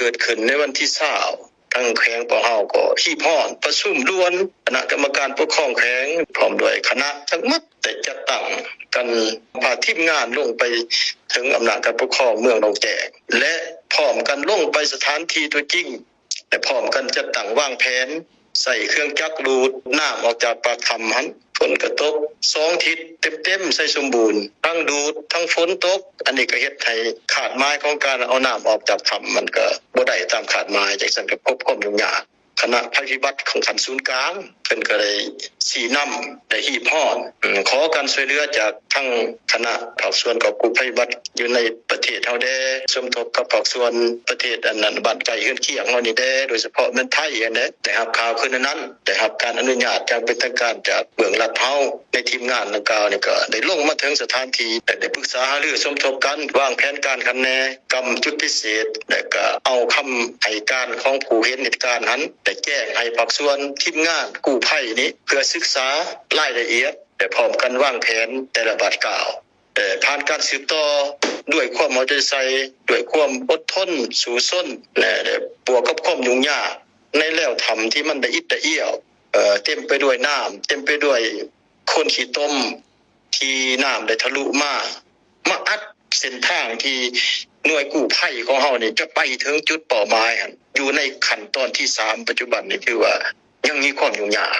เกิดขึ้นในวันที่20ทั้งแขวงปเฮาก็ฮีพรประชุมด่วนคณะกรรมการปกครองแขวงพร้อมด้วยคณะทั้งหมดได้จัดตั้งกันพาทีมงานลงไปถึงอำนาจการปกครองเมืองหนองแจงและพร้อมกันลงไปสถานที่ตัวจริงและพร้อมกันจัดตั้งวางแผนใส่เครื่องจักรดูดน้ำออกจากปากถ้ำหันฝนกระตก2ทิศเต็มๆใส่สมบูรณ์ทั้งดูดทั้งฝนตกอันนี้ก็เฮ็ดให้ขาดหมายของการเอาน้ำออกจากถ้ำมันก็บ่ได้ตามขาดหมายจังซั่นก็ควบคุมยุ่งยากคณะภัยพิบัติของขันศูนย์กลางเพิ่นก็ได้ชี้นำได้ฮีพรขอการช่วยเหลือจากทั้งคณะภาคส่วนของกู้ภัยพิบัติอยู่ในประเทศเฮาได้สมทบกับภาคส่วนประเทศอันนั้นบ้านไกลเฮือนเคียงเฮานี่ได้โดยเฉพาะเมืองไทยอันนี้ได้รับข่าวคืนนั้นได้รับการอนุญาตจากเป็นทางการจากเบื้องหลังเฮาในทีมงานดังกล่าวนี่ก็ได้ลงมาถึงสถานที่ได้ปรึกษาหารือสมทบกันวางแผนการคันแนกำจุดพิเศษและก็เอาคำให้การของผู้เห็นเหตุการณ์นั้นได้แจ้งให้ภาคส่วนทีมงานกู้ภัยนี้เพื่อศึกษารายละเอียดและพร้อมกันวางแผนแต่ละบาทกล่าวผ่านการสืบต่อด้วยความเอาใจใส่ด้วยความอดทนสู้ส้นและบวกกับความยุ่งยากในแล้วทำที่มันได้อิดได้เอี้ยวเต็มไปด้วยน้ำเต็มไปด้วยโคลนขี้ต้มที่น้ำได้ทะลุมาอัดเส้นทางที่หน่วยกู้ภัยของเฮานี่จะไปถึงจุดเป้าหมายหั่นอยู่ในขั้นตอนที่3ปัจจุบันนี่คือว่ายังมีความยุ่งยาก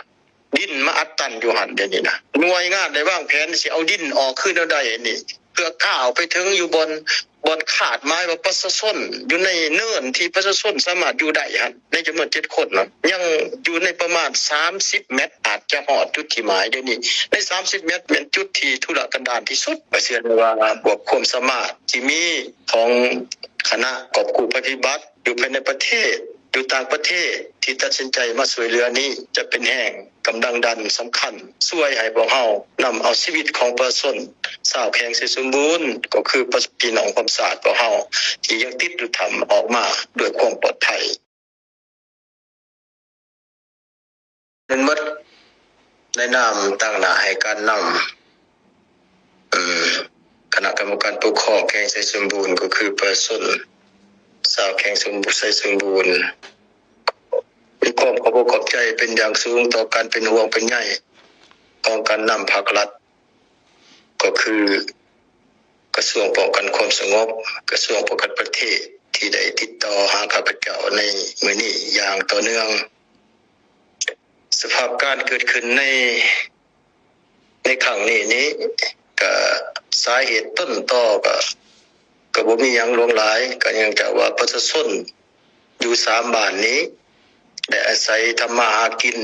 ดินมาอัดตันอยู่หั่นเดี๋ยวนี้นะหน่วยงานได้วางแผนสิเอาดินออกขึ้นได้นี่เพื่อก้าวไปถึงอยู่บนขาดไม้ว่าประชาชนอยู่ในเนินที่ประชาชนสามารถอยู่ได้หั่นในจำนวน7คนน่ะยังอยู่ในประมาณ30เมตรอาจจะฮอดจุดที่หมายเดี๋ยวนี้ใน30เมตรเป็นจุดที่ทุรกันดารที่สุดก็เชื่อว่าบวกความสามารถที่มีของคณะกอบกู้ภัยพิบัติอยู่ภายในประเทศอยู่ต่างประเทศที่ตัดสินใจมาช่วยเหลือนี้จะเป็นแห่งกำลังดันสำคัญช่วยให้พวกเฮานำเอาชีวิตของประชาชนชาวแขวงสมบูรณ์ก็คือพี่น้องความสะอาดพวกเฮาที่ยังติดอยู่ถ้ำออกมาด้วยความปลอดภัยนั้นหมดในนามตั้งหน้าให้การนำคณะกรรมการปกครองแขวงสมบูรณ์ก็คือประชาชนชาวแขวงสมบูรณ์มีความขอบใจเป็นอย่างสูงต่อการเป็นห่วงเป็นใยของการนำภาครัฐก็คือกระทรวงป้องกันความสงบกระทรวงป้องกันประเทศที่ได้ติดต่อหาข้าพเจ้าในมื้อนี้อย่างต่อเนื่องสภาพการเกิดขึ้นในครั้งนี้ก็สาเหตุต้นตอก็บ่มีหยังหลวงหลายก็ยังจะว่าประชาชนอยู่3บ้านนี้ได้อาศัยทำมาหากิน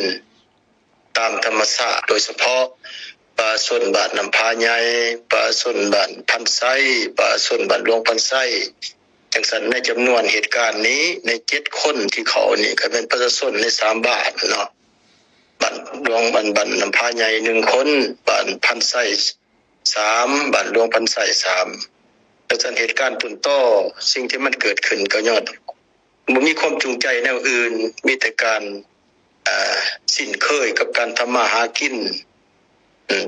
ตามธรรมชาติโดยเฉพาะป่าสนบ้านน้ำพาใหญ่ป่าสนบ้านพันไส้ป่าสนบ้านหลวงพันไส้จังซั่นในจำนวนเหตุการณ์นี้ใน7คนที่เขานี่ก็เป็นประชาชนใน3บ้านเนาะบ้านหลวงบ้านน้ำพาใหญ่1คนบ้านพันไส้3บ้านหลวงพันไส้3แต่เหตุการณ์ต้นต่อสิ่งที่มันเกิดขึ้นก็ย้อนบ่มีความจูงใจแนวอื่นมีแต่การสิ้นเคยกับการทำมาหากิน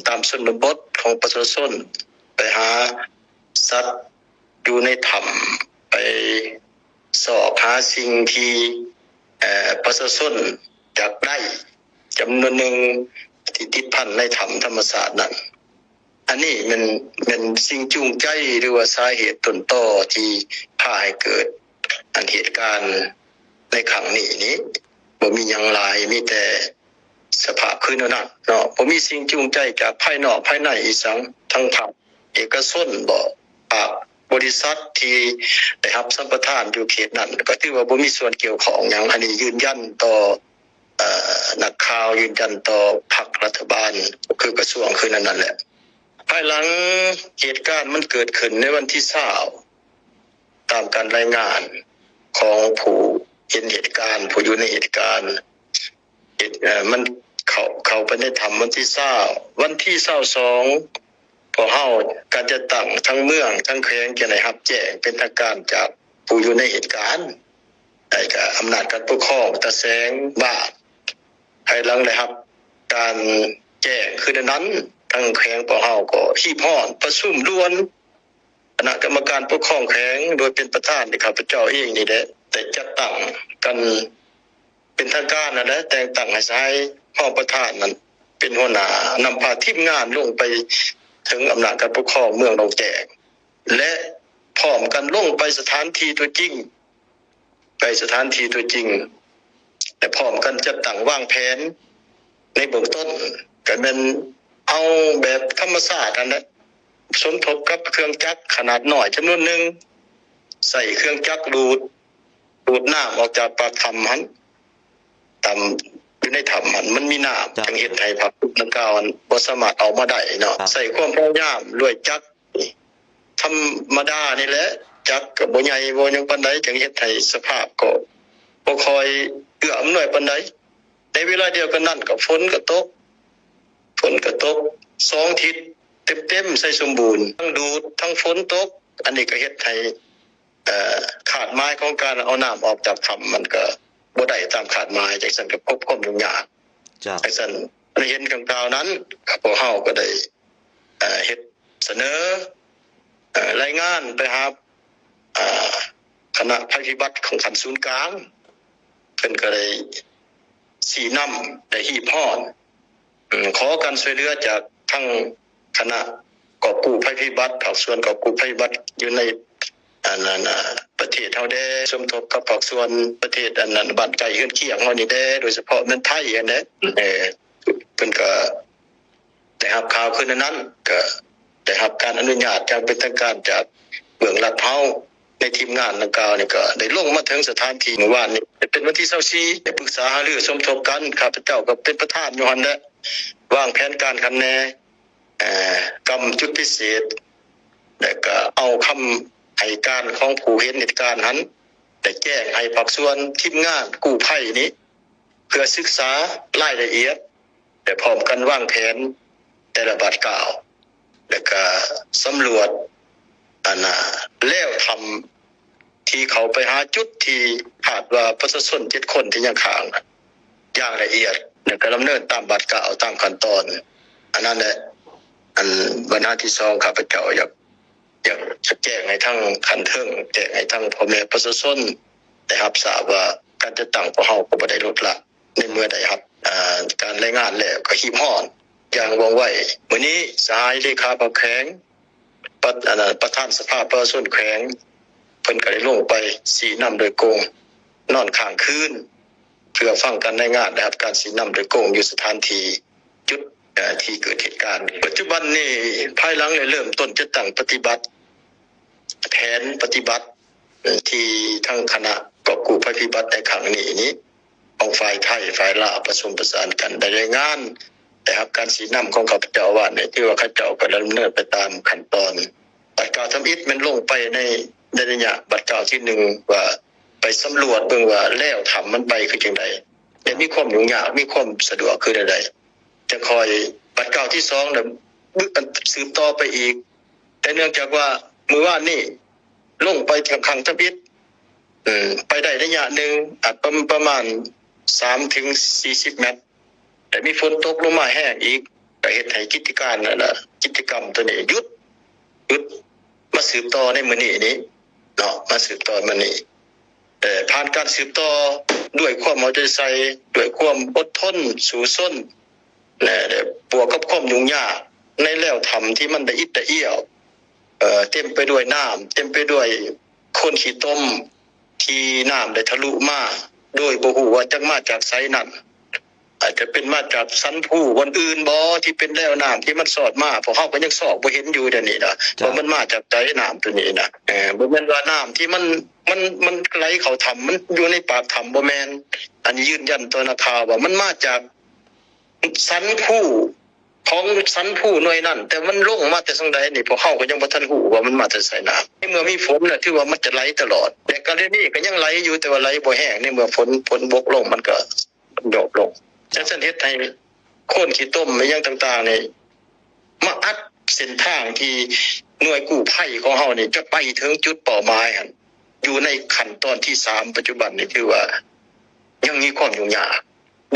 ตามชนบทของประชาชนไปหาสัตว์อยู่ในถ้ำไปสอบหาสิ่งที่ประชาชนอยากได้จำนวนหนึ่งที่ติดพันในถ้ำธรรมศาสตร์นั้นอันนี้มันเป็นสิ่งจูงใจหรือว่าสาเหตุต้นตอที่พาให้เกิดเหตุการณ์ในครั้งนี้บ่มีหยังหลายมีแต่สภาพคือนั้นเนาะบ่มีสิ่งจูงใจจากภายนอกภายในอีสังทั้งภาคเอกชนบ่ภาคบริษัทที่ได้รับสัมปทานอยู่เขตนั้นก็ถือว่าบ่มีส่วนเกี่ยวข้องหยังอันนี้ยืนยันต่อนักข่าวยืนยันต่อพรรครัฐบาลคือกระทรวงคือนั่นแหละภายหลังเหตุการณ์มันเกิดขึ้นในวันที่20ตามการรายงานของผู้เห็นเหตุการณ์ผู้อยู่ในเหตุการณ์มันเข้าไปในถ้ำวันที่20วันที่22พวกเฮาการจะตั้งทั้งเมืองทั้งแขวงจะได้รับแจ้งเป็นทางการจากผู้อยู่ในเหตุการณ์ได้ก็อำนาจการปกครองตะแสงบ้านภายหลังได้รับการแจ้งคือนั้นทั้งแขวงปเฮาก็ฮีพรประชุมด่วนคณะกรรมการปกครองแขวงโดยเป็นประธานที่ข้าพเจ้าเองนี่แหละ แต่จัดตั้งกันเป็นทางการนั่นแหละแต่งตั้งให้ใช้ห้องประธานนั้นเป็นหัวหน้านำพาทีมงานลงไปถึงอำนาจการปกครองเมืองหนองแจงและพร้อมกันลงไปสถานที่ตัวจริงแต่พร้อมกันจัดตั้งวางแผนในเบื้องต้นก็เป็นเอาแบบธรรมชาตินั่นแหละสมทบกับเครื่องจักรขนาดน้อยจำนวนหนึ่งใส่เครื่องจักรดูดน้ำออกจากปากถ้ำหันตามอยู่ในถ้ำหันมันมีน้ำจังเฮ็ดให้ผักนักกาวบ่สามารถเอามาได้เนาะใส่ความพยายามด้วยจักรธรรมดานี่แหละจักรก็บ่ใหญ่บ่หยังปานใดจังเฮ็ดให้สภาพก็บ่ค่อยเอื้ออำนวยปานใดในเวลาเดียวกันนั้นก็ฝนก็ตก2ทิศเต็มๆใส่สมบูรณ์ทั้งดูดทั้งฝนตกอันนี้ก็เฮ็ดให้ขาดไม้ของการเอาน้ำออกจากถ้ำมันก็บ่ได้ตามขาดไม้จังซั่นก็พบความยุ่งยากจังซั่นในเห็นคำกล่าวนั้นพวกเฮาก็ได้เฮ็ดเสนอรายงานไปหาคณะภัยพิบัติของขันศูนย์กลางเพิ่นก็ได้สีนำได้หีบฮ้อนขอการช่วยเหลือจากทั้งคณะกอบกู้ภัยพิบัติภาคส่วนกอบกู้ภัยพิบัติอยู่ในประเทศเฮาได้สมทบกับภาคส่วนประเทศอันนั้นบ้านไกลเฮือนเคียงเฮานี่ได้โดยเฉพาะเมืองไทยอันนี้เพิ่นก็ได้รับข่าวคืนนั้นก็ได้รับการอนุญาตจากเป็นทางการจากเมืองลาดพร้าวในทีมงานดังกล่าวนี่ก็ได้ลงมาถึงสถานที่เมื่อวานนี้เป็นวันที่24ได้ปรึกษาหารือสมทบกันข้าพเจ้าก็เป็นประธานอยู่หั่นแหละวางแผนการคันแนกรรมจุดพิเศษแล้วก็เอาคำให้การของผู้เห็นเหตุการณ์นั้นได้แจ้งให้ภาคส่วนทีมงานกู้ภัยนี้เพื่อศึกษารายละเอียดและพร้อมกันวางแผนแต่ละบัดกล่าวแล้วก็สำรวจแล้วทำที่เขาไปหาจุดที่คาดว่าประชาชน7คนที่ยังค้างอย่างละเอียดแล้วก็ดำเนินตามบัดกล่าวตามขั้นตอนอันนั้นแหละบรรณาที่2ข้าพเจ้าอยากจะแจ้งให้ทั้งขันเทิงแจ้งให้ทั้งพ่อแม่ประชาชนได้รับทราบว่าการจะตั้งพวกเฮาก็บ่ได้ลดละในเมื่อได้รับการรายงานแล้วก็หีบฮ้อนอย่างว่องไวมื้อนี้สหายเลขาบางแขวงประธานสภาประชาชนแขวงเพิ่นก็ได้ลงไปสีน้ำโดยโกงนอนข้างคืนเพื่อฟังการรายงานนะครับการสีน้ำโดยโกงอยู่สถานที่จุดที่เกิดเหตุการณ์ปัจจุบันนี้ภายหลังเริ่มต้นจะตั้งปฏิบัติแผนปฏิบัติที่ทั้งคณะกอบกู้ภัยพิบัติในครั้งนี้ของฝ่ายไทยฝ่ายลาวผสมผสานกันได้รายงานแต่ครับการสีน้ำของข้าพเจ้าว่าเนี่ยที่ว่าข้าเจ้าก็ดำเนินไปตามขั้นตอนบัดกล่าวทำอิฐมันลงไปในระยะบัดกล่าวที่1ว่าไปสำรวจเบิ่งว่าแล้วทำมันไปคือจังได๋แต่มีความยุ่งยากมีความสะดวกคือใดๆจะคอยบัดกล่าวที่2น่ะสืบต่อไปอีกแต่เนื่องจากว่ามื้อวานนี้ลงไปข้างทำอิฐไปได้ระยะหนึ่งอาจประมาณ3ถึง40 เมตรแต่มีฝนตกลงมาแห้งอีกก็เฮ็ดให้กิจกรรมตัวนี้หยุดมาสืบต่อในมื้อนี้เนาะมาสืบต่อมื้อนี้แต่ผ่านการสืบต่อด้วยความเอาใจใส่ด้วยความอดทนสู้ซนและบวกกับความยุ่งยากในแล้วทำที่มันละอิดละเอี้ยวเต็มไปด้วยน้ำเต็มไปด้วยโคลนขี้ต้มที่น้ำได้ทะลุมาโดยบ่ฮู้ว่าจักมาจากไสนั้นอาจจะเป็นมาจากสันผู้วันอื่นบ่ที่เป็นแล้วน้ำที่มันสอดมาพวกเฮาก็ยังสอบบ่เห็นอยู่เดี๋ยวนี้นะว่ามันมาจากใจน้ำตัวนี้นะบ่แม่นว่าน้ำที่มันไหลเข้าถ้ำมันอยู่ในปากถ้ำบ่แม่นอันนี้ยืนยันต่อนักข่าวว่ามันมาจากสันผู้ของสันผู้หน่วยนั้นแต่มันลงมาแต่ทางใดนี่พวกเฮาก็ยังบ่ทันฮู้ว่ามันมาจากไสน้ำในเมื่อมีฝนน่ะถือว่ามันจะไหลตลอดแต่กรณีก็ยังไหลอยู่แต่ว่าไหลบ่แห้งในเมื่อฝนบกลงมันก็ดรอปลงฉะนั้นเฮ็ดให้โคลนขี้ต้มอีหยังต่างๆนี่มาอัดเส้นทางที่หน่วยกู้ภัยของเฮานี่จะไปถึงจุดเป้าหมายหั่นอยู่ในขั้นตอนที่3ปัจจุบันนี่คือว่ายังมีความยุ่งยาก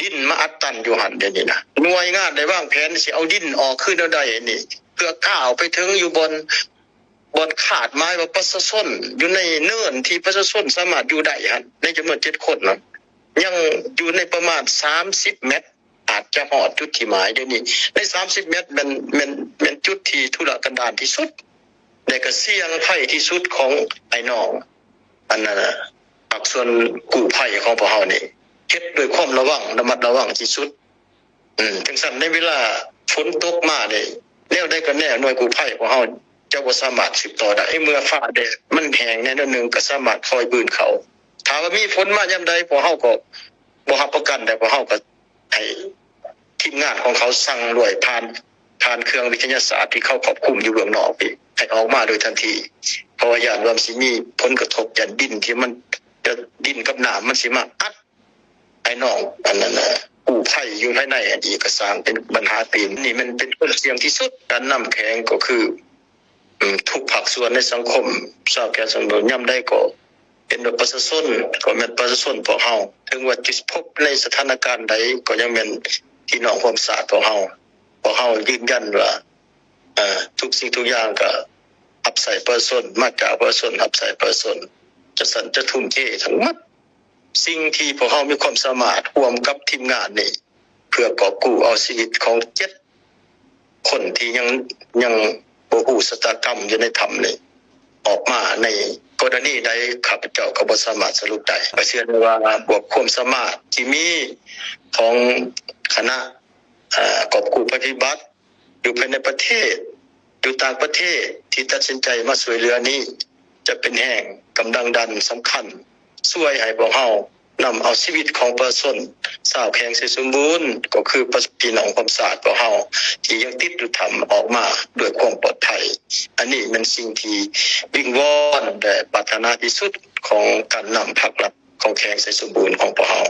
ดินมาอัดตันอยู่หั่นเดี๋ยวนี้นะหน่วยงานได้วางแผนสิเอาดินออกขึ้นเอาได้นี่เพื่อก้าวไปถึงอยู่บน บ่ขาดหมายว่าประชาชนอยู่ในเนินที่ประชาชนสามารถอยู่ได้ฮะในจำนวน7คนนะยังอยู่ในประมาณ30เมตรอาจจะหอดจุดที่หมายเดี๋ยวนี้ใน30เมตรมันจุดที่ทุรกันดารที่สุดแต่ก็เสี่ยงภัยที่สุดของไอ้น้องอันนั้นน่ะภาคส่วนกู้ภัยของพวกเฮานี่เฮ็ดด้วยความระมัดระวังที่สุดถึงสั่นในเวลาฝนตกมานี่แนวใดก็แน่หน่วยกู้ภัยของเฮาจะบ่สามารถสืบต่อได้เมื่อฟ้าแดดมันแห้งแน่นอนนึงก็สามารถคอยบืนเขาถ้าว่ามีฝนมายามใดพวกเฮาก็บ่รับประกันแต่พวกเฮาก็ให้ทีมงานของเขาสั่งด้วยผ่านเครื่องวิทยาศาสตร์ที่เขาควบคุมอยู่เบื้องนอกอีกให้ออกมาโดยทันทีเพราะว่าย่านว่าสิมีผลกระทบย่านดินที่มันจะดินกับน้ำมันสิมาอัดไอ้น้องอันนั้นน่ะกู้ภัยอยู่ภายในอันอีกก็สร้างเป็นปัญหาตีนนี่มันเป็นผลเสี่ยงที่สุดการนำแข็งก็คือทุกภาคส่วนในสังคมชาวแก่สมบูรณ์ย่ำได้ก็เป็นประชาชนก็แม่นประชาชนพวกเฮาถึงว่าจะพบในสถานการณ์ใดก็ยังแม่นพี่น้องความสะอาดพวกเฮายืนยันว่าทุกสิ่งทุกอย่างก็อับใส่ประชาชนมาจากประชาชนอับใส่ประชาชนจะทุ่มเททั้งหมดสิ่งที่พวกเฮามีความสามารถร่วมกับทีมงานนี่เพื่อกอบกู้เอาชีวิตของ7คนที่ยังบ่ฮู้ชะตากรรมอยู่ในถ้ำนี่ออกมาในกรณีใดข้าพเจ้าก็บ่สามารถสรุปได้ก็เชื่อได้ว่าบวกความสามารถที่มีของคณะกอบกู้ปฏิบัติอยู่ภายในประเทศอยู่ต่างประเทศที่ตัดสินใจมาช่วยเหลือนี้จะเป็นแห่งกำลังดันสำคัญช่วยให้พวกเฮานำเอาชีวิตของประชาชนชาวแข็งสมบูรณ์ก็คือพี่น้องความสะอาดพวกเฮาที่ยังติดอยู่ถ้ำออกมาด้วยความปลอดภัยอันนี้มันสิ่งที่วิงวอนและปรารถนาที่สุดของการนำภาครัฐของแข็งสมบูรณ์ของพวกเฮา